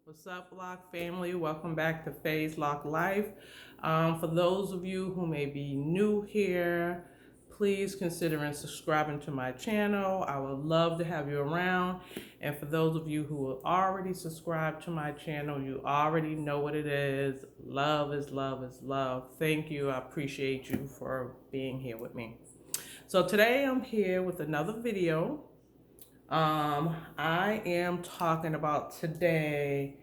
What's up, Lock family? Welcome back to Phase Lock Life. For those of you who may be new here, please consider subscribing to my channel. I would love to have you around. And for those of you who are already subscribed to my channel, you already know what it is. Love is love is love. Thank you. I appreciate you for being here with me. So today I'm here with another video. I am talking about today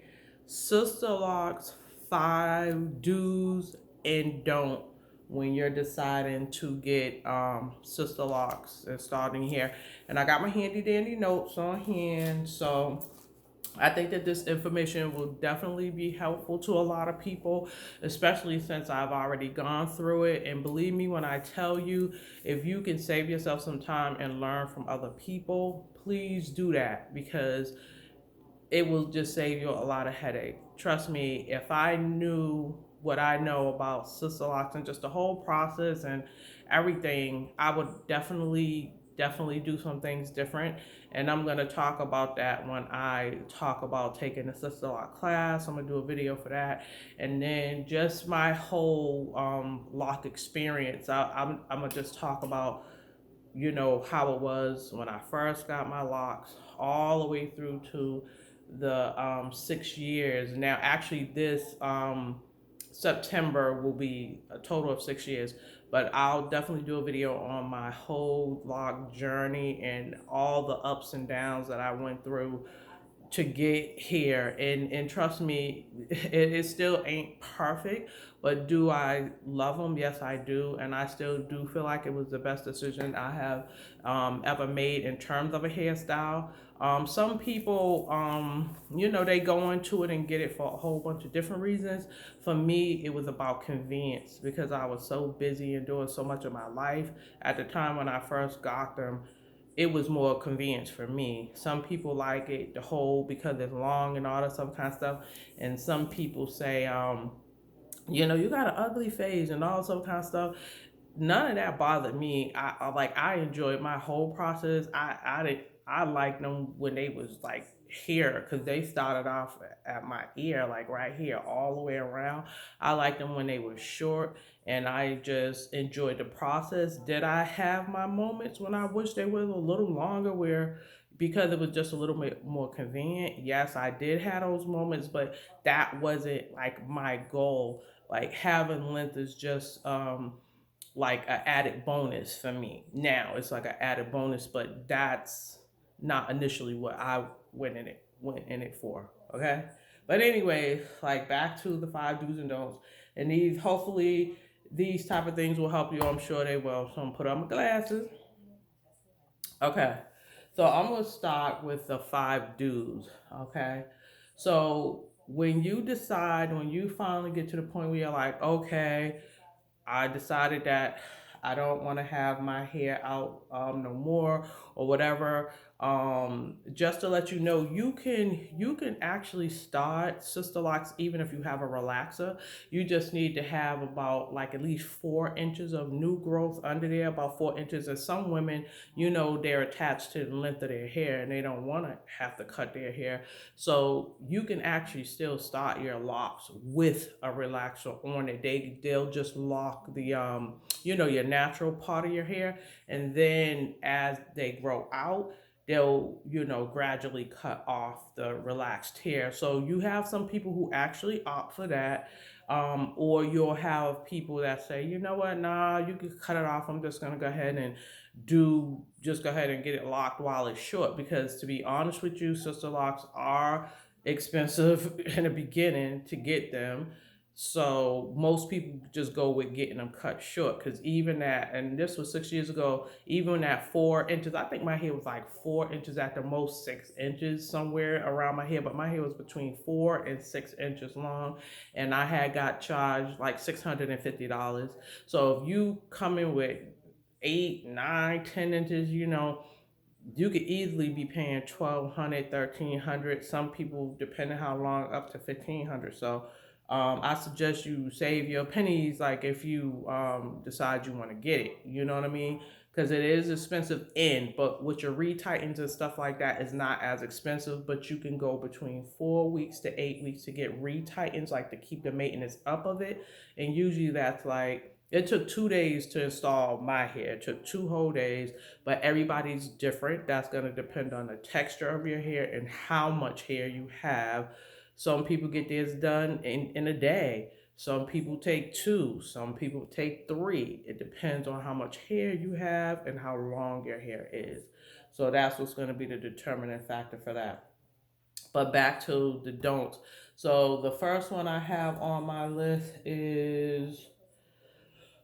Sisterlocks 5 do's and don't when you're deciding to get Sisterlocks and starting here. And I got my handy dandy notes on hand, so I think that this information will definitely be helpful to a lot of people, especially since I've already gone through it. And believe me when I tell you, if you can save yourself some time and learn from other people, please do that, because it will just save you a lot of headache. Trust me, if I knew what I know about Sisterlocks and just the whole process and everything, I would definitely do some things different. And I'm going to talk about that when I talk about taking a Sisterlock class. I'm going to do a video for that. And then just my whole lock experience. I'm going to just talk about, you know, how it was when I first got my locks all the way through to the 6 years. Now, actually, this September will be a total of 6 years, but I'll definitely do a video on my whole lock journey and all the ups and downs that I went through to get here. And trust me, it still ain't perfect, but do I love them? Yes, I do. And I still do feel like it was the best decision I have ever made in terms of a hairstyle. Some people, you know, they go into it and get it for a whole bunch of different reasons. For me, it was about convenience, because I was so busy and doing so much of my life. At the time when I first got them, it was more convenience for me. Some people like it the whole because it's long and all that some kind of stuff. And some people say, you know, you got an ugly face and all some kind of stuff. None of that bothered me. I enjoyed my whole process. I liked them when they was like here, because they started off at my ear, like right here, all the way around. I liked them when they were short, and I just enjoyed the process. Did I have my moments when I wish they were a little longer, where because it was just a little bit more convenient? Yes, I did have those moments, but that wasn't like my goal. Like having length is just like an added bonus for me. Now it's like an added bonus, but that's not initially what I went in it for. Okay. But anyway, like back to the 5 do's and don'ts. And these, hopefully these type of things will help you. I'm sure they will. So I'm gonna put on my glasses. Okay. So I'm gonna start with the 5 do's. Okay. So when you finally get to the point where you're like, okay, I decided that I don't want to have my hair out no more or whatever. Just to let you know, you can actually start Sisterlocks even if you have a relaxer. You just need to have about like at least 4 inches of new growth under there, about 4 inches. And some women, you know, they're attached to the length of their hair and they don't want to have to cut their hair. So you can actually still start your locks with a relaxer on it. They'll just lock the you know, your natural part of your hair, and then as they grow out, they'll, you know, gradually cut off the relaxed hair. So you have some people who actually opt for that. Or you'll have people that say, you know what, nah, you can cut it off. I'm just gonna go ahead and just go ahead and get it locked while it's short, because to be honest with you, Sisterlocks are expensive in the beginning to get them. So most people just go with getting them cut short, because even that, and this was 6 years ago, even at 4 inches, I think my hair was like 4 inches at the most, 6 inches somewhere around my hair, but my hair was between 4 and 6 inches long, and I had got charged like $650. So if you come in with 8, 9, 10 inches, you know, you could easily be paying 1,200, 1,300. Some people, depending how long, up to 1,500. So I suggest you save your pennies, like if you decide you want to get it. You know what I mean? because it is expensive in, but with your retightens and stuff like that is not as expensive, but you can go between 4 weeks to 8 weeks to get retightens, like to keep the maintenance up of it. And usually that's like, it took 2 days to install my hair. It took 2 whole days, but everybody's different. That's going to depend on the texture of your hair and how much hair you have. Some people get theirs done in a day. Some people take two, some people take three. It depends on how much hair you have and how long your hair is. So that's what's going to be the determining factor for that. But back to the don'ts. So the first one I have on my list is,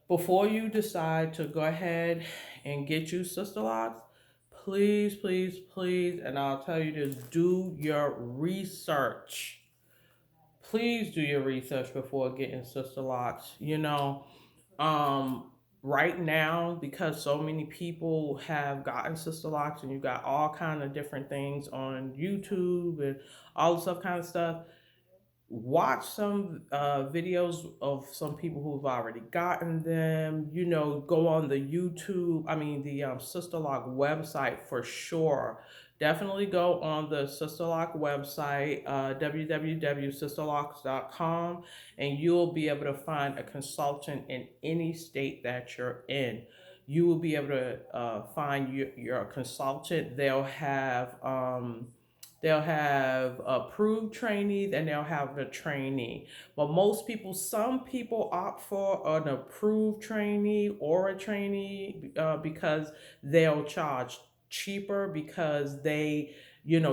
before you decide to go ahead and get you Sisterlocks, please, please, please, and I'll tell you this, do your research. Please do your research before getting Sisterlocks. Um, right now, because so many people have gotten Sisterlocks and you got all kind of different things on YouTube and all this stuff kind of stuff, watch some videos of some people who've already gotten them. Go on the YouTube, I mean the Sisterlock website for sure. Definitely go on the Sisterlock website, www.sisterlocks.com, and you'll be able to find a consultant in any state that you're in. You will be able to find your consultant. They'll have approved trainees and they'll have the trainee. But some people opt for an approved trainee or a trainee because they'll charge cheaper because they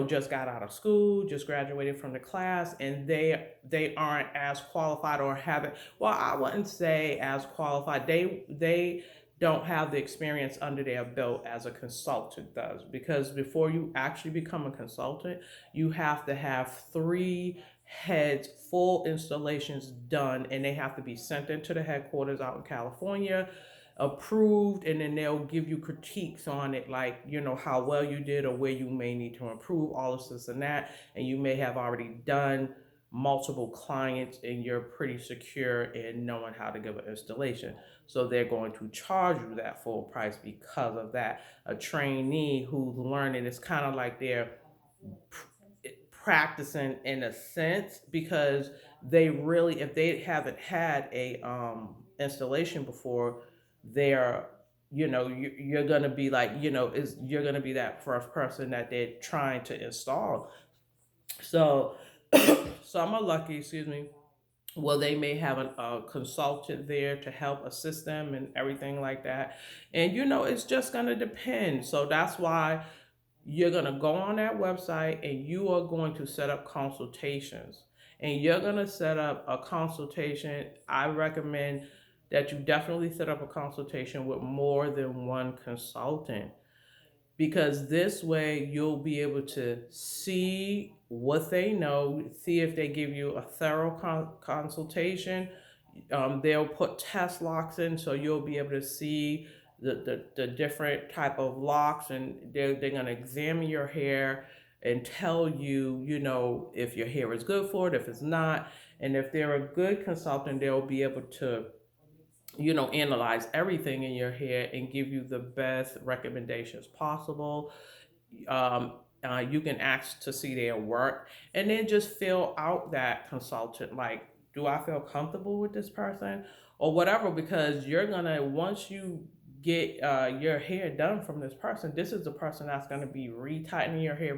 just got out of school, just graduated from the class, and they aren't as qualified or haven't, well, I wouldn't say as qualified. They don't have the experience under their belt as a consultant does, because before you actually become a consultant, you have to have 3 heads full installations done, and they have to be sent into the headquarters out in California, approved, and then they'll give you critiques on it, like how well you did or where you may need to improve, all this and that. And you may have already done multiple clients and you're pretty secure in knowing how to give an installation, so they're going to charge you that full price because of that. A trainee who's learning, is kind of like they're practicing in a sense, because they really, if they haven't had a installation before, they're you're gonna be like, you're gonna be that first person that they're trying to install. So some are lucky, excuse me, well, they may have a consultant there to help assist them and everything like that. And it's just going to depend. So that's why you're going to go on that website and you are going to set up consultations. And you're going to set up a consultation. I recommend that you definitely set up a consultation with more than one consultant, because this way you'll be able to see what they know, see if they give you a thorough consultation. They'll put test locks in, so you'll be able to see the different type of locks, and they're going to examine your hair and tell you, if your hair is good for it, if it's not. And if they're a good consultant, they'll be able to analyze everything in your hair and give you the best recommendations possible. Um, you can ask to see their work, and then just fill out that consultant, like, do I feel comfortable with this person or whatever, because you're gonna, once you get your hair done from this person, this is the person that's going to be retightening your hair,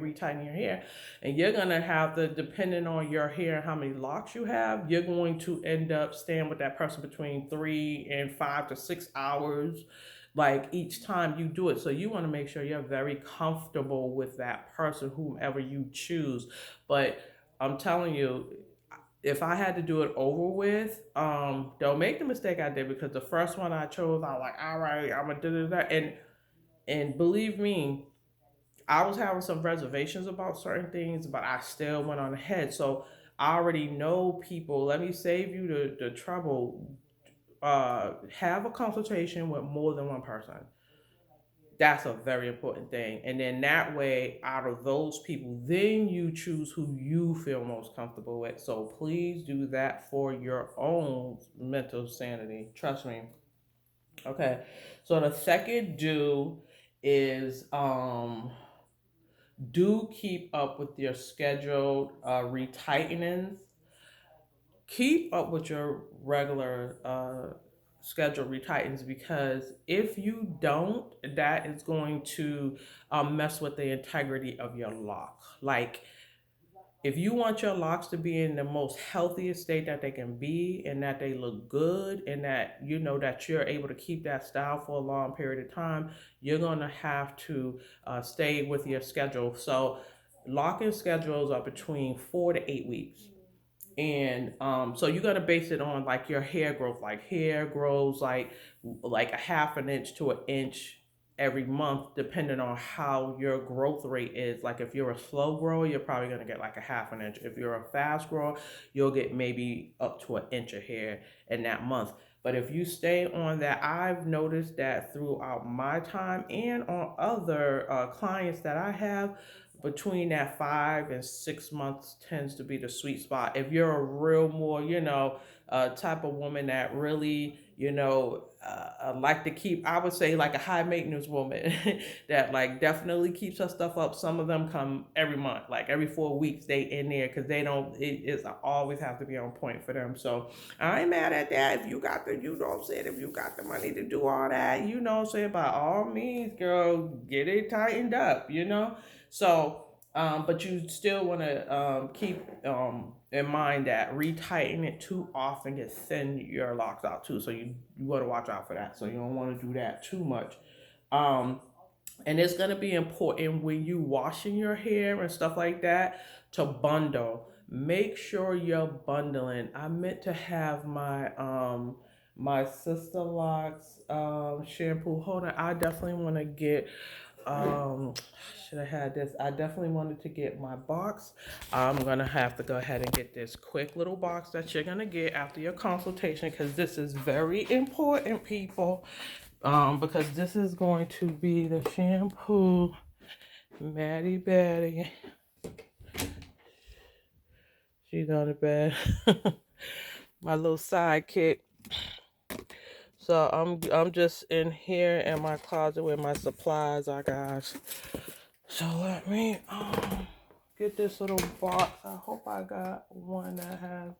and you're going to have to, depending on your hair and how many locks you have, you're going to end up staying with that person between 3 and 5 to 6 hours, like, each time you do it. So you want to make sure you're very comfortable with that person, whomever you choose. But I'm telling you, if I had to do it over with, don't make the mistake I did, because the first one I chose, I was like, all right, I'm gonna do that, and believe me, I was having some reservations about certain things, but I still went on ahead. So I already know people. Let me save you the trouble. Have a consultation with more than one person. That's a very important thing. And then that way, out of those people, then you choose who you feel most comfortable with. So please do that for your own mental sanity. Trust me. Okay. So the second do is do keep up with your scheduled retightenings. Keep up with your regular schedule retightens, because if you don't, that is going to mess with the integrity of your lock. Like, if you want your locks to be in the most healthiest state that they can be, and that they look good, and that you know that you're able to keep that style for a long period of time, you're going to have to stay with your schedule. So locking schedules are between 4 to 8 weeks. And so you're gonna base it on like your hair growth. Like, hair grows like a half an inch to an inch every month, depending on how your growth rate is. Like, if you're a slow grower, you're probably gonna get like a half an inch. If you're a fast grower, you'll get maybe up to an inch of hair in that month. But if you stay on that, I've noticed that throughout my time and on other clients that I have, between that 5 and 6 months tends to be the sweet spot. If you're a real more, type of woman that really, like to keep, I would say like a high maintenance woman that like definitely keeps her stuff up. Some of them come every month, like every 4 weeks they in there, because they don't, it's always have to be on point for them. So I ain't mad at that. If you got the, you know what I'm saying, if you got the money to do all that, you know what I'm saying, by all means, girl, get it tightened up. So, but you still want to keep in mind that retightening it too often can send your locks out too. So you want to watch out for that. So you don't want to do that too much. Um, and it's gonna be important when you washing your hair and stuff like that to bundle. Make sure you're bundling. I meant to have my Sisterlocks shampoo. Hold on, I definitely want to get um should have had this. I definitely wanted to get my box. I'm gonna have to go ahead and get this quick little box that you're gonna get after your consultation, because this is very important, people. Because this is going to be the shampoo. Maddie Betty, she's on the bed. My little sidekick. So I'm just in here in my closet with my supplies, I guys. So let me get this little box. I hope I got one that has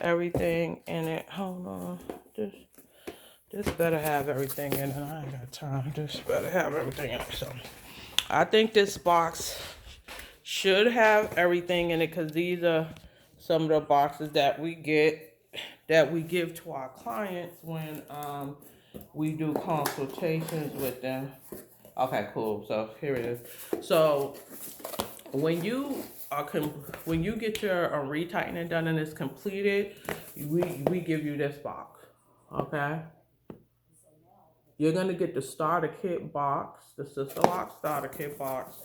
everything in it. Hold on. This better have everything in it. I ain't got time. This better have everything in it. So I think this box should have everything in it, because these are some of the boxes that we give to our clients when we do consultations with them. Okay, cool. So here it is. So when you when you get your retightening done and it's completed, we give you this box. Okay. You're gonna get the starter kit box, the Sisterlocks starter kit box.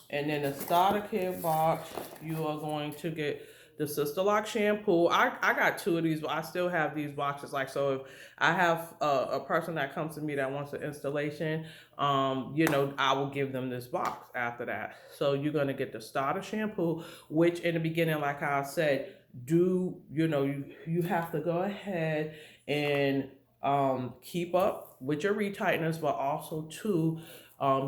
And then the starter kit box, you are going to get the Sisterlock shampoo. I got two of these, but I still have these boxes. Like, so if I have a person that comes to me that wants an installation, I will give them this box after that. So you're going to get the starter shampoo, which in the beginning, like I said, you have to go ahead and keep up with your retighteners, but also too,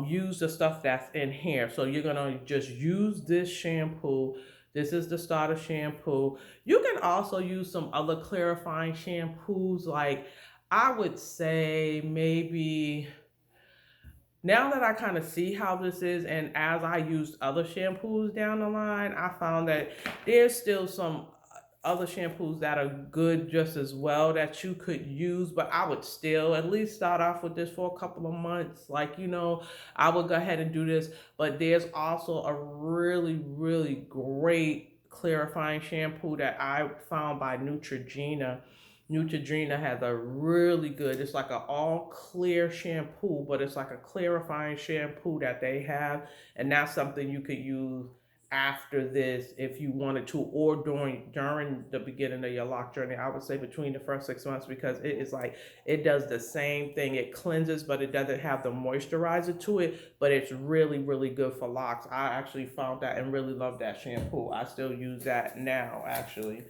use the stuff that's in here. So you're gonna just use this shampoo. This is the starter shampoo. You can also use some other clarifying shampoos. Like, I would say maybe, now that I kind of see how this is, and as I used other shampoos down the line, I found that there's still some other shampoos that are good just as well that you could use, but I would still at least start off with this for a couple of months. Like, I would go ahead and do this, but there's also a really, really great clarifying shampoo that I found by Neutrogena. Neutrogena has a really good, it's like an all clear shampoo, but it's like a clarifying shampoo that they have. And that's something you could use after this if you wanted to, or during the beginning of your lock journey. I would say between the first 6 months, because it is like it does the same thing. It cleanses, but it doesn't have the moisturizer to it. But it's really, really good for locks. I actually found that and really love that shampoo. I still use that now, actually.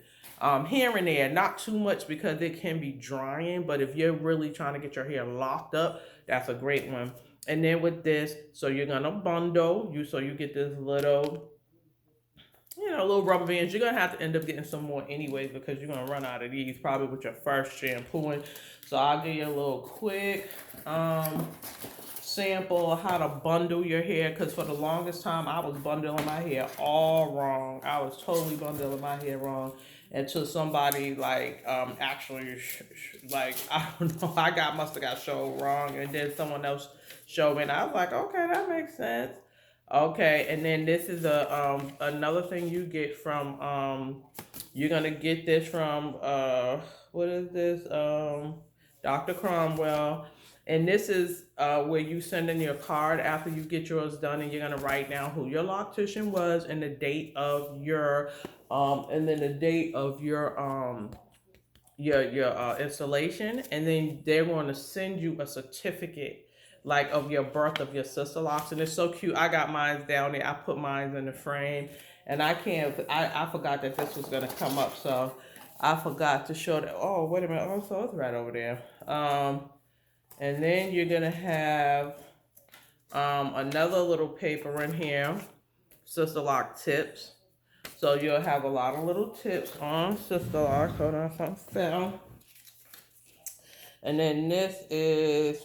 Here and there, not too much because it can be drying. But if you're really trying to get your hair locked up, that's a great one. And then with this, so you're gonna bundle you, so you get this little, little rubber bands. You're gonna have to end up getting some more anyways, because you're gonna run out of these probably with your first shampooing. So I'll give you a little quick sample of how to bundle your hair, because for the longest time I was bundling my hair all wrong. I was totally bundling my hair wrong until somebody like actually like I don't know, must have got showed wrong, and then someone else showed me, and I was like, okay, that makes sense. Okay, and then this is a another thing you get from you're gonna get this from what is this, Dr. Cromwell. And this is where you send in your card after you get yours done, and you're gonna write down who your loctician was and the date of your and then the date of your installation, and then they're going to send you a certificate like of your birth of your Sisterlocks. And it's so cute. I got mine down there. I put mine in the frame, and I forgot that this was gonna come up, so I forgot to show that. Oh, wait a minute. Oh, so it's right over there. And then you're gonna have another little paper in here, Sisterlock tips. So you'll have a lot of little tips on Sisterlocks. Hold on, something fell. And then this is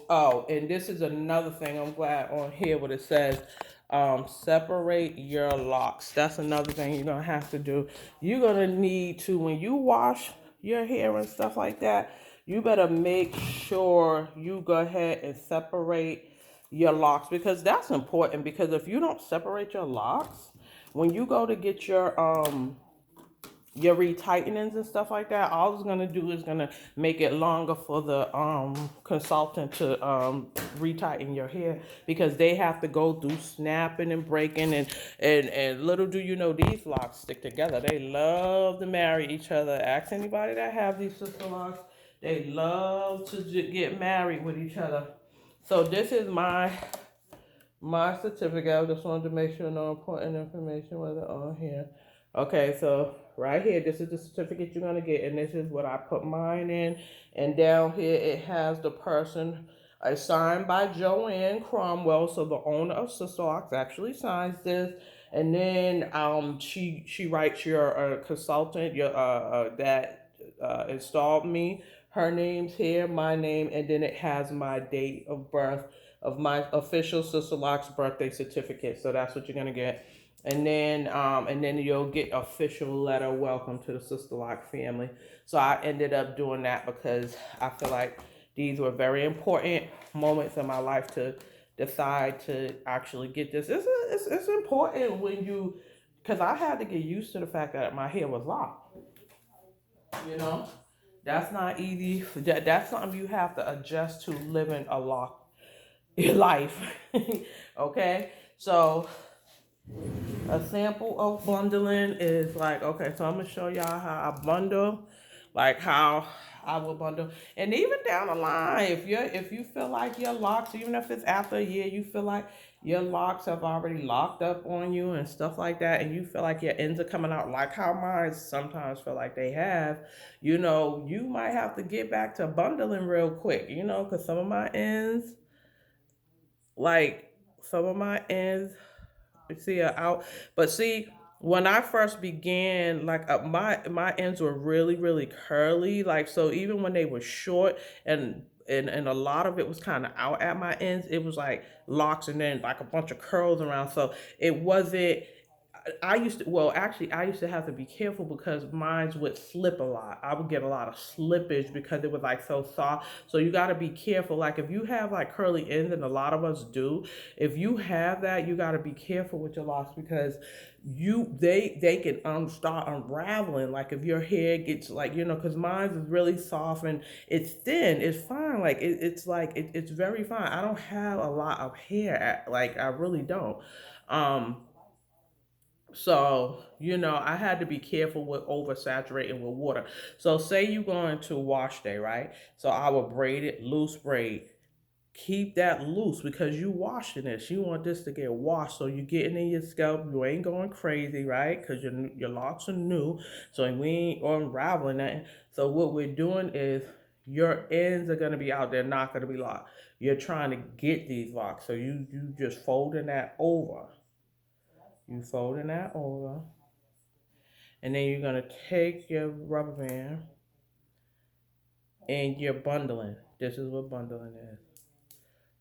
another thing. I'm glad on here what it says. Separate your locks. That's another thing you're gonna have to do. You're gonna need to, when you wash your hair and stuff like that, you better make sure you go ahead and separate your locks, because that's important. Because if you don't separate your locks, when you go to get your retightenings and stuff like that, all it's gonna do is gonna make it longer for the consultant to retighten your hair, because they have to go through snapping and breaking, and little do you know, these locks stick together. They love to marry each other. Ask anybody that have these Sisterlocks. They love to get married with each other. So this is my certificate. I just wanted to make sure no important information wasn't on here. Okay, so right here, this is the certificate you're gonna get, and this is what I put mine in. And down here, it has the person. It's signed by Joanne Cromwell, so the owner of Sisterlocks actually signs this. And then she writes your consultant, your that installed me. Her name's here, my name, and then it has my date of birth of my official Sisterlocks birthday certificate. So that's what you're gonna get. And then you'll get official letter welcome to the Sisterlock family. So I ended up doing that because I feel like these were very important moments in my life to decide to actually get this. It's important when you, because I had to get used to the fact that my hair was locked. You know, that's not easy. That's something you have to adjust to living a locked life. Okay, so a sample of bundling is like, okay, so I'm gonna show y'all how I bundle, like how I will bundle. And even down the line, if you feel like your locks, even if it's after a year, you feel like your locks have already locked up on you and stuff like that, and you feel like your ends are coming out, like how mine sometimes feel like they have, you might have to get back to bundling real quick, because like some of my ends see her out. But see, when I first began, like my ends were really, really curly. Like, so even when they were short, and a lot of it was kind of out at my ends, it was like locks and then like a bunch of curls around. So it wasn't. I used to have to be careful because mine would slip a lot. I would get a lot of slippage because it was like so soft. So you got to be careful. Like if you have like curly ends, and a lot of us do, if you have that, you got to be careful with your locks, because they can start unraveling. Like if your hair gets like, because mine is really soft and it's thin, it's fine. Like it's like it's very fine. I don't have a lot of hair. Like I really don't. Um, So, I had to be careful with oversaturating with water. So, say you going to wash day, right? So, I would braid it loose braid. Keep that loose because you washing this. You want this to get washed, so you getting in your scalp. You ain't going crazy, right? Because your locks are new, so we ain't unraveling that. So what we're doing is your ends are gonna be out there, not gonna be locked. You're trying to get these locks, so you just folding that over. You folding that over, and then you're gonna take your rubber band and you're bundling. This is what bundling is.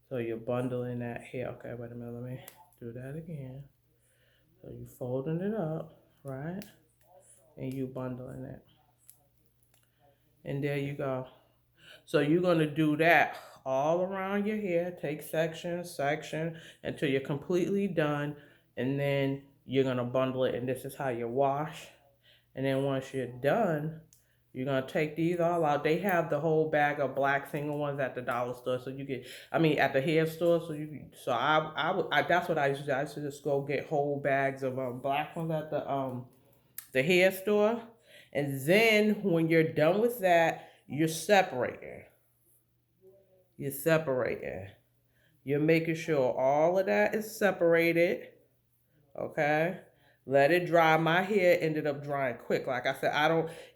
So you're bundling that here. Okay, wait a minute. Let me do that again. So you folding it up, right? And you bundling it. And there you go. So you're gonna do that all around your hair. Take section, until you're completely done. And then you're gonna bundle it. And this is how you wash. And then once you're done, you're gonna take these all out. They have the whole bag of black single ones at the dollar store, so you get. I mean, at the hair store, so you. So that's what I used to do. I used to just go get whole bags of black ones at the hair store, and then when you're done with that, you're separating. You're separating. You're making sure all of that is separated. Okay. Let it dry. My hair ended up drying quick. Like I said, I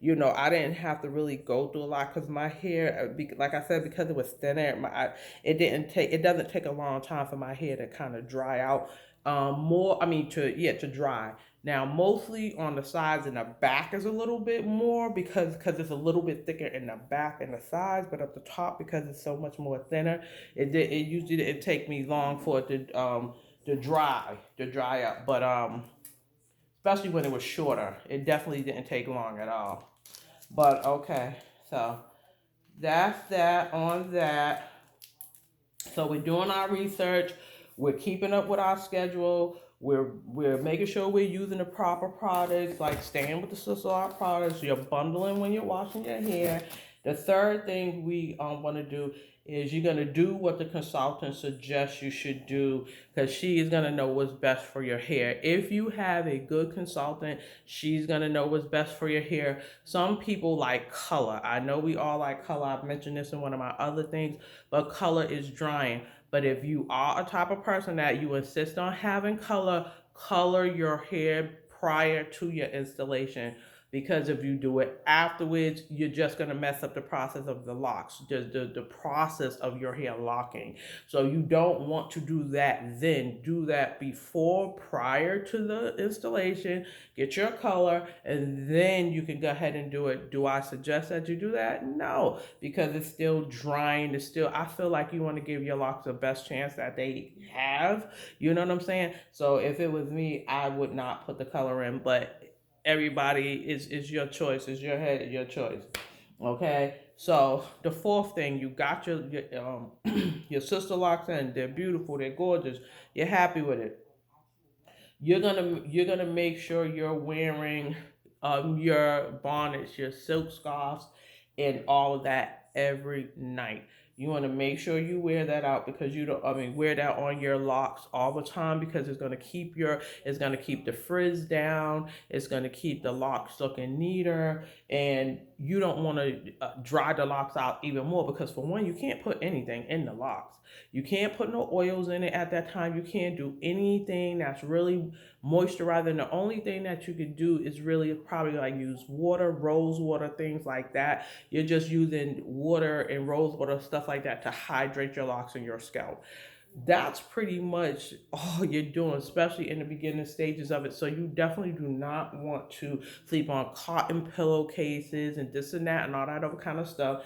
didn't have to really go through a lot because my hair, like I said, because it was thinner, it doesn't take a long time for my hair to kind of dry out. To dry. Now, mostly on the sides and the back is a little bit more because it's a little bit thicker in the back and the sides, but at the top because it's so much more thinner, it usually didn't take me long for it to dry up. But especially when it was shorter, it definitely didn't take long at all. But okay, so that's that on that. So we're doing our research. We're keeping up with our schedule. We're making sure we're using the proper products, like staying with the Sisterlocks products. You're bundling when you're washing your hair. The third thing we want to do is you're going to do what the consultant suggests you should do because she is going to know what's best for your hair. If you have a good consultant, she's going to know what's best for your hair. Some people like color. I know we all like color. I've mentioned this in one of my other things, but color is drying. But if you are a type of person that you insist on having color, color your hair prior to your installation. Because if you do it afterwards, you're just going to mess up the process of the locks, the process of your hair locking. So you don't want to do that then. Do that before, prior to the installation. Get your color, and then you can go ahead and do it. Do I suggest that you do that? No, because it's still drying. I feel like you want to give your locks the best chance that they have. You know what I'm saying? So if it was me, I would not put the color in, but everybody is your choice. It's your head, your choice. Okay. So the fourth thing, you got your your Sisterlocks in. They're beautiful. They're gorgeous. You're happy with it. You're gonna make sure you're wearing your bonnets, your silk scarves, and all of that every night. You want to make sure you wear that out because you don't. I mean, wear that on your locks all the time because it's gonna keep the frizz down. It's gonna keep the locks looking neater, and you don't want to dry the locks out even more because for one, you can't put anything in the locks. You can't put no oils in it at that time. You can't do anything that's really moisturizing. The only thing that you could do is really probably like use water, rose water, things like that. You're just using water and rose water, stuff like that to hydrate your locks and your scalp. That's pretty much all you're doing, especially in the beginning stages of it. So you definitely do not want to sleep on cotton pillowcases and this and that and all that other kind of stuff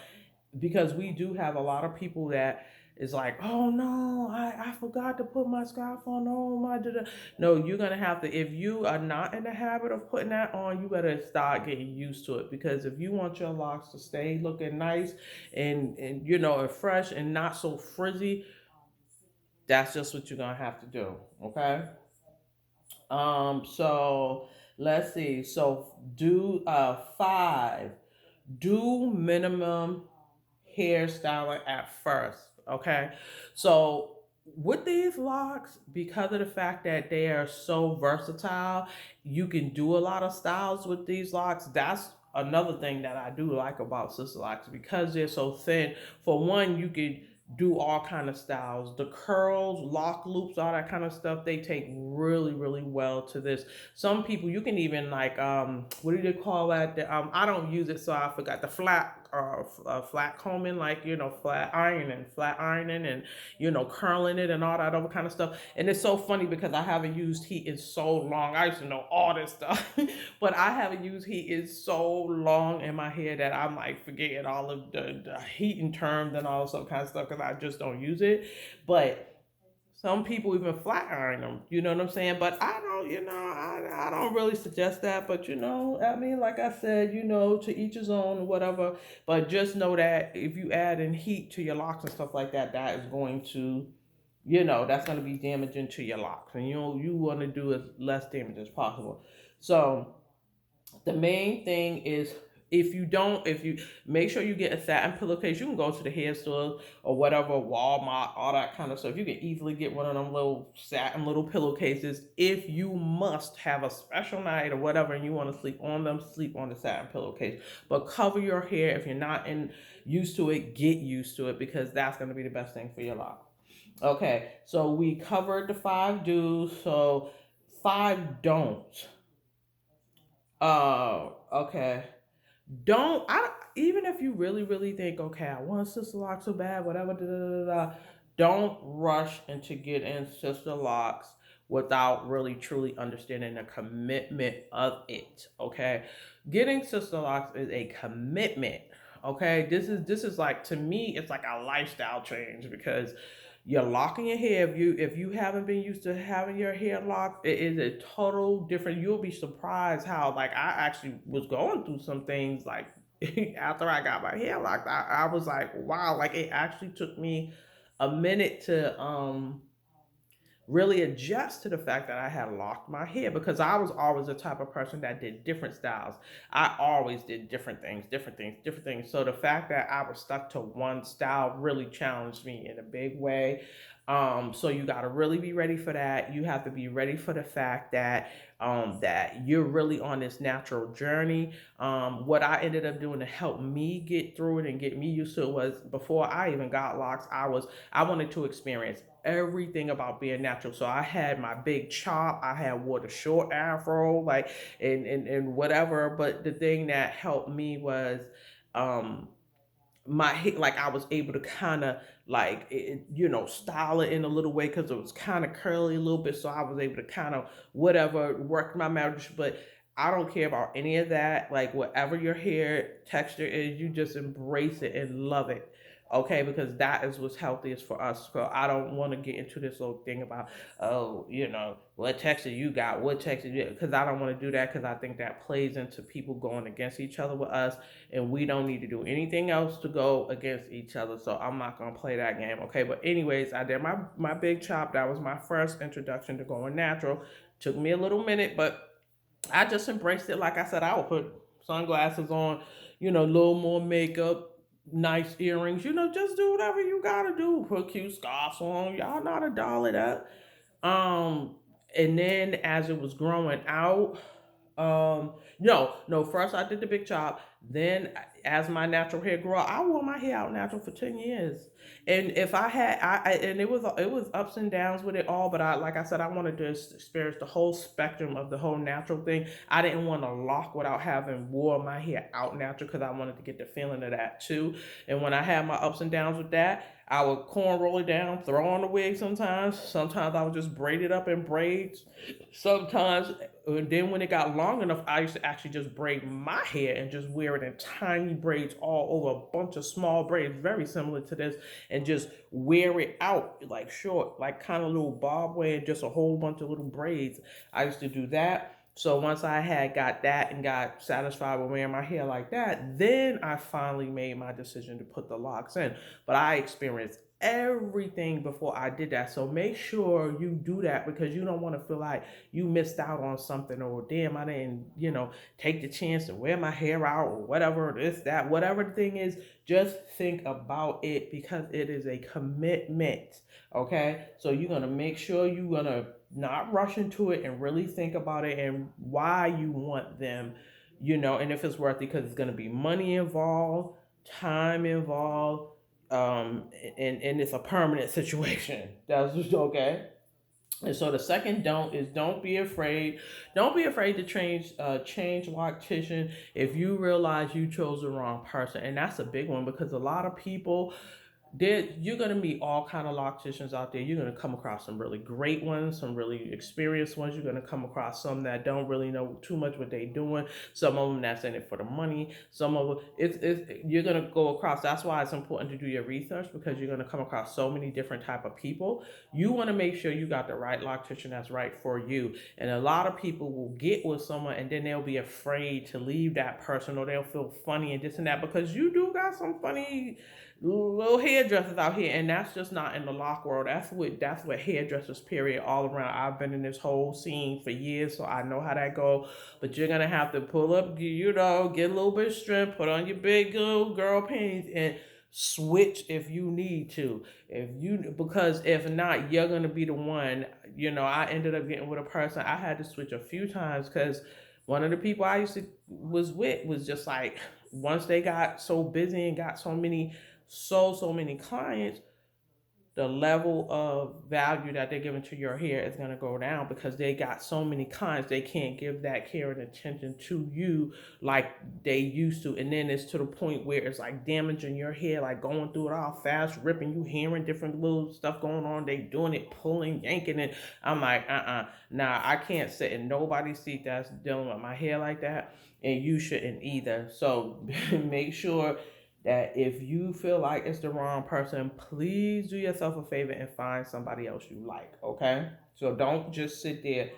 because we do have a lot of people that is like, oh no, I forgot to put my scarf on. Oh my, da-da. No, you're gonna have to. If you are not in the habit of putting that on, you better start getting used to it because if you want your locks to stay looking nice and and fresh and not so frizzy, that's just what you're gonna have to do. Okay. So let's see. So do 5. Do minimum hairstyling at first. Okay. So with these locks, because of the fact that they are so versatile, you can do a lot of styles with these locks. That's another thing that I do like about sister locks, because they're so thin. For one, you could do all kind of styles, the curls, lock loops, all that kind of stuff. They take really really well to this. Some people, you can even like what do they call that, I don't use it, so I forgot, the flat combing, like, flat ironing, and curling it and all that other kind of stuff. And it's so funny because I haven't used heat in so long. I used to know all this stuff, but I haven't used heat in so long in my head that I'm like forgetting all of the heating terms and all this other kind of stuff because I just don't use it. But some people even flat iron them, you know what I'm saying? But I don't, I don't really suggest that. But I mean, like I said, to each his own or whatever. But just know that if you add in heat to your locks and stuff like that, that is going to, that's going to be damaging to your locks. And you want to do as less damage as possible. So the main thing is, if you make sure you get a satin pillowcase. You can go to the hair store or whatever, Walmart, all that kind of stuff. You can easily get one of them little satin little pillowcases. If you must have a special night or whatever and you want to sleep on them, sleep on the satin pillowcase. But cover your hair. If you're not used to it, get used to it, because that's going to be the best thing for your lock. Okay, so we covered the 5 do's. So 5 don'ts. Okay. Don't I Even if you really really think, okay, I want sister locks so bad, whatever, da, da, da, da, don't rush into getting sister locks without really truly understanding the commitment of it. Okay, getting sister locks is a commitment. Okay, this is like, to me, it's like a lifestyle change, because you're locking your hair. If you haven't been used to having your hair locked, it is a total different. You'll be surprised how, like, I actually was going through some things like after I got my hair locked. I was like, wow, like it actually took me a minute to really adjust to the fact that I had locked my hair, because I was always the type of person that did different styles. I always did different things, different things, different things. So the fact that I was stuck to one style really challenged me in a big way. So you got to really be ready for that. You have to be ready for the fact that you're really on this natural journey. What I ended up doing to help me get through it and get me used to it was, before I even got locks, I wanted to experience everything about being natural. So I had my big chop, I had wore the short afro, like, and whatever. But the thing that helped me was um my hair, like I was able to kind of like style it in a little way, because it was kind of curly a little bit, so I was able to kind of whatever work my marriage. But I don't care about any of that. Like, whatever your hair texture is, you just embrace it and love it. Okay, because that is what's healthiest for us. So I don't want to get into this little thing about, oh, what texture you got, what texture you, because I don't want to do that, because I think that plays into people going against each other with us, and we don't need to do anything else to go against each other. So I'm not gonna play that game. Okay, but anyways, I did my big chop. That was my first introduction to going natural. Took me a little minute, but I just embraced it. Like I said, I would put sunglasses on, a little more makeup, nice earrings, just do whatever you gotta do. Put cute scarves on. Y'all know how to doll it up. Um, and then as it was growing out, no. First I did the big chop. Then, as my natural hair grew out, I wore my hair out natural for 10 years. And if I had, and it was ups and downs with it all. But like I said, I wanted to experience the whole spectrum of the whole natural thing. I didn't want to lock without having wore my hair out natural, because I wanted to get the feeling of that too. And when I had my ups and downs with that, I would corn roll it down, throw on the wig sometimes. Sometimes I would just braid it up in braids. Sometimes, and then when it got long enough, I used to actually just braid my hair and just wear it in tiny braids all over, a bunch of small braids, very similar to this, and just wear it out like short, like kind of little bob wave, just a whole bunch of little braids. I used to do that. So once I had got that and got satisfied with wearing my hair like that, then I finally made my decision to put the locks in. But I experienced everything before I did that. So make sure you do that, because you don't want to feel like you missed out on something, or damn, I didn't, take the chance to wear my hair out, or whatever, this, that, whatever the thing is. Just think about it, because it is a commitment. Okay. So you're going to make sure you're going to not rush into it and really think about it and why you want them, and if it's worth it, because it's going to be money involved, time involved, and it's a permanent situation. That's okay. And so the second don't is, don't be afraid. Don't be afraid to change loctician if you realize you chose the wrong person. And that's a big one, because a lot of people, you're going to meet all kind of locticians out there. You're going to come across some really great ones, some really experienced ones. You're going to come across some that don't really know too much what they're doing. Some of them that's in it for the money. Some of them, you're going to go across. That's why it's important to do your research, because you're going to come across so many different type of people. You want to make sure you got the right loctician that's right for you. And a lot of people will get with someone and then they'll be afraid to leave that person, or they'll feel funny and this and that, because you do got some funny little hairdressers out here, and that's just not in the lock world. That's what hairdressers period all around. I've been in this whole scene for years, so I know how that go. But you're gonna have to pull up, get a little bit of strength, put on your big little girl panties, and switch if you need to. Because if not, you're gonna be the one. I ended up getting with a person. I had to switch a few times, because one of the people I used to was with was just like, once they got so busy and got so many clients, the level of value that they're giving to your hair is going to go down, because they got so many clients, they can't give that care and attention to you like they used to. And then it's to the point where it's like damaging your hair, like going through it all fast, ripping, you hearing different little stuff going on, they doing it, pulling, yanking it. I'm like, nah, I can't sit in nobody's seat that's dealing with my hair like that, and you shouldn't either. So make sure that if you feel like it's the wrong person, please do yourself a favor and find somebody else you like. Okay. So don't just sit there.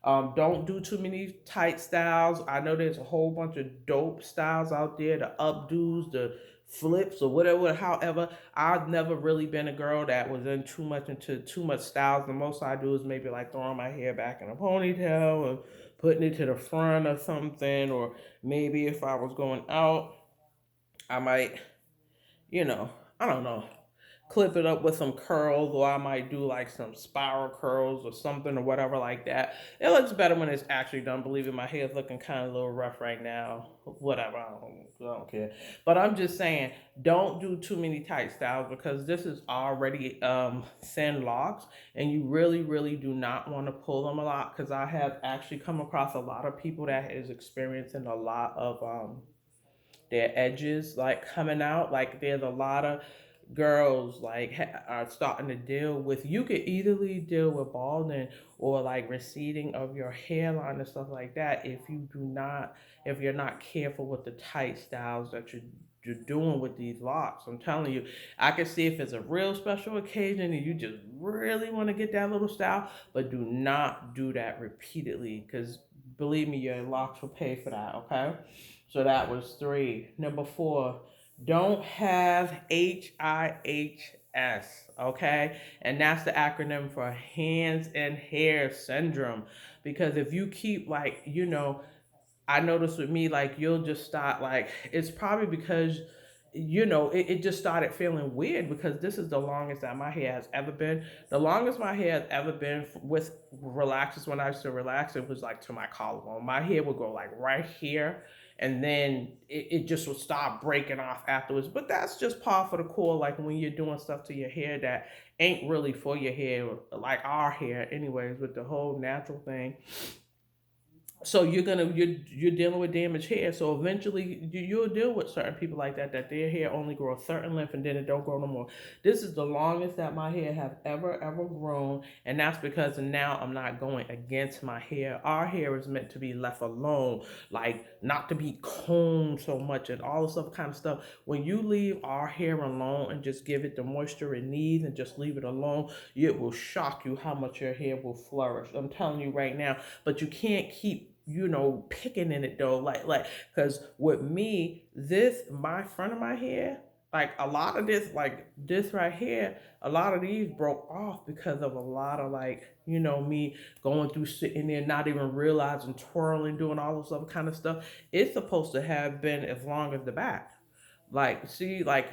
Don't do too many tight styles. I know there's a whole bunch of dope styles out there, the updos, the flips, or whatever. However, I've never really been a girl that was into too much styles. The most I do is maybe like throwing my hair back in a ponytail and putting it to the front or something. Or maybe if I was going out, I might, you know, I don't know, clip it up with some curls, or I might do like some spiral curls or something or whatever like that. It looks better when it's actually done. Believe it, my hair's looking kind of a little rough right now. Whatever, I don't care. But I'm just saying, don't do too many tight styles, because this is already thin locks, and you really, really do not want to pull them a lot. Because I have actually come across a lot of people that is experiencing a lot of their edges like coming out. Like there's a lot of girls like are starting to deal with, you could easily deal with balding or like receding of your hairline and stuff like that, if you're not careful with the tight styles that you're doing with these locks. I'm telling you, I can see if it's a real special occasion and you just really want to get that little style, but do not do that repeatedly, because believe me, your locks will pay for that. Okay. So that was three. Number four, don't have HIHS, okay? And that's the acronym for hands and hair syndrome. Because if you keep like, I noticed with me, like you'll just start like, it's probably because it just started feeling weird, because this is the longest that my hair has ever been. The longest my hair has ever been with relaxers, when I used to relax, it was like to my collarbone. My hair would go like right here, and then it just would stop breaking off afterwards. But that's just par for the course, like when you're doing stuff to your hair that ain't really for your hair, like our hair anyways, with the whole natural thing. So you're dealing with damaged hair. So eventually you'll deal with certain people like that their hair only grow a certain length and then it don't grow no more. This is the longest that my hair have ever grown, and that's because now I'm not going against my hair. Our hair is meant to be left alone, like not to be combed so much and all this other kind of stuff. When you leave our hair alone and just give it the moisture it needs and just leave it alone, it will shock you how much your hair will flourish. I'm telling you right now. But you can't keep picking in it though, like because with me, this my front of my hair, like a lot of this, like this right here, a lot of these broke off because of a lot of like, me going through sitting there, not even realizing, twirling, doing all this other kind of stuff. It's supposed to have been as long as the back. Like, see, like,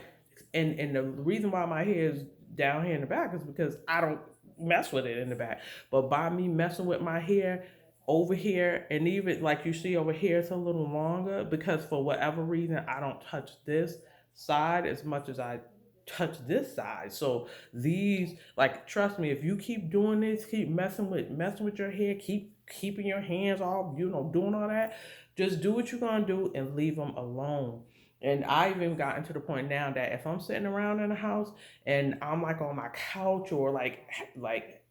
and the reason why my hair is down here in the back is because I don't mess with it in the back. But by me messing with my hair over here, and even like you see over here, it's a little longer because for whatever reason I don't touch this side as much as I touch this side. So these, like, trust me, if you keep doing this, keep messing with your hair, keep keeping your hands off, doing all that, just do what you're gonna do and leave them alone. And I've even gotten to the point now that if I'm sitting around in the house and I'm like on my couch, or like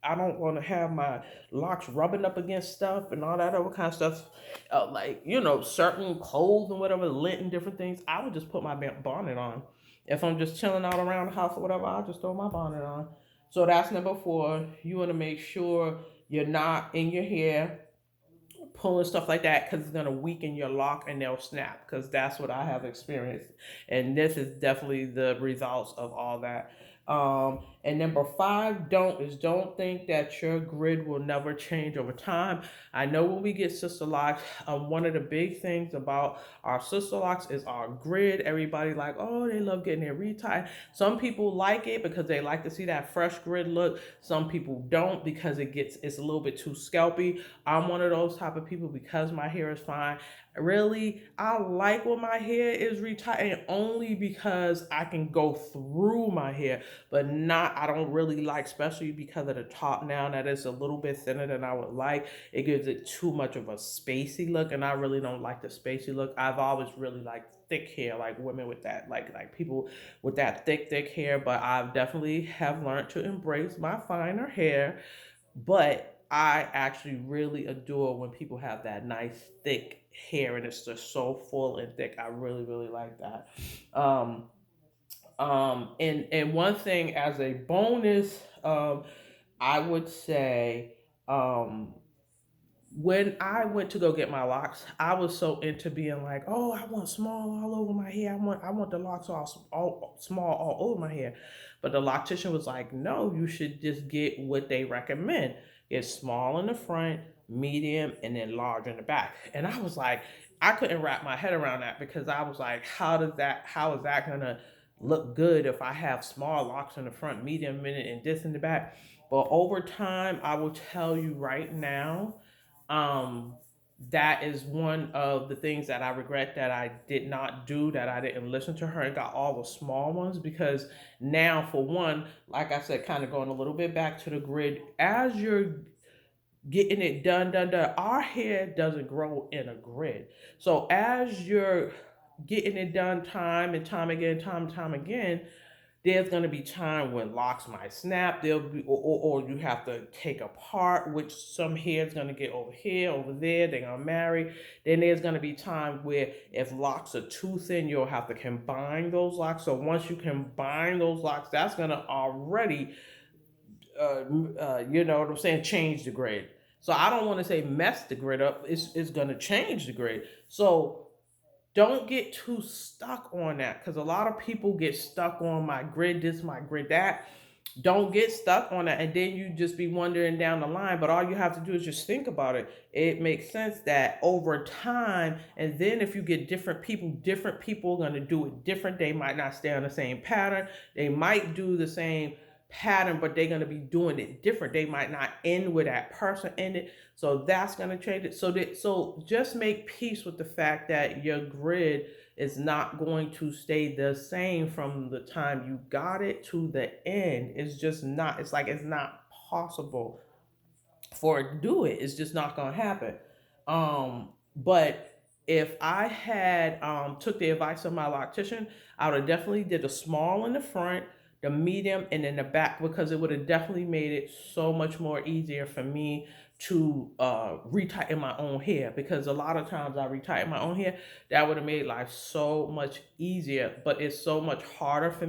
I don't want to have my locks rubbing up against stuff and all that other kind of stuff, like certain clothes and whatever, lint and different things, I would just put my bonnet on. If I'm just chilling out around the house or whatever, I'll just throw my bonnet on. So that's number four. You want to make sure you're not in your hair pulling stuff like that, because it's going to weaken your lock and they'll snap, because that's what I have experienced, and this is definitely the results of all that. And number five, don't think that your grid will never change over time. I know when we get sister locks, one of the big things about our sister locks is our grid. Everybody like, oh, they love getting their retied. Some people like it because they like to see that fresh grid look. Some people don't because it's a little bit too scalpy. I'm one of those type of people because my hair is fine. Really, I like when my hair is retied only because I can go through my hair, but not, I don't really like, especially because of the top now that it's a little bit thinner than I would like. It gives it too much of a spacey look, and I really don't like the spacey look. I've always really liked thick hair, like women with that, like people with that thick hair, but I've definitely have learned to embrace my finer hair. But I actually really adore when people have that nice thick hair and it's just so full and thick. I really, really like that. Um, and one thing as a bonus, I would say, um, when I went to go get my locks, I was so into being like, "Oh, I want small all over my hair. I want the locks all small all over my hair." But the loctician was like, "No, you should just get what they recommend. It's small in the front, medium, and then large in the back." And I was like, I couldn't wrap my head around that, because I was like, how is that gonna look good if I have small locks in the front, medium in it, and this in the back? But over time, I will tell you right now, um, that is one of the things that I regret that I did not do, that I didn't listen to her and got all the small ones. Because now, for one, like I said, kind of going a little bit back to the grid, as you're getting it done, our hair doesn't grow in a grid. So as you're getting it done time and time again, there's going to be time when locks might snap. There'll be, or you have to take apart, which some hair is going to get over here, over there. They're going to marry. Then there's going to be time where if locks are too thin, you'll have to combine those locks. So once you combine those locks, that's going to already, you know what I'm saying, change the grade. So I don't want to say mess the grid up. It's going to change the grade. So don't get too stuck on that, because a lot of people get stuck on my grid this, my grid that. Don't get stuck on that, and then you just be wondering down the line. But all you have to do is just think about it. It makes sense that over time, and then if you get different people are going to do it different. They might not stay on the same pattern. They might do the same pattern, but they're going to be doing it different. They might not end where that person ended, so that's going to change it. So just make peace with the fact that your grid is not going to stay the same from the time you got it to the end. It's just not. It's like it's not possible for it to do it. It's just not gonna happen. But if I had took the advice of my loctician, I would have definitely did the small in the front, the medium, and then the back, because it would have definitely made it so much more easier for me to retighten my own hair. Because a lot of times I retighten my own hair, that would have made life so much easier. But it's so much harder for me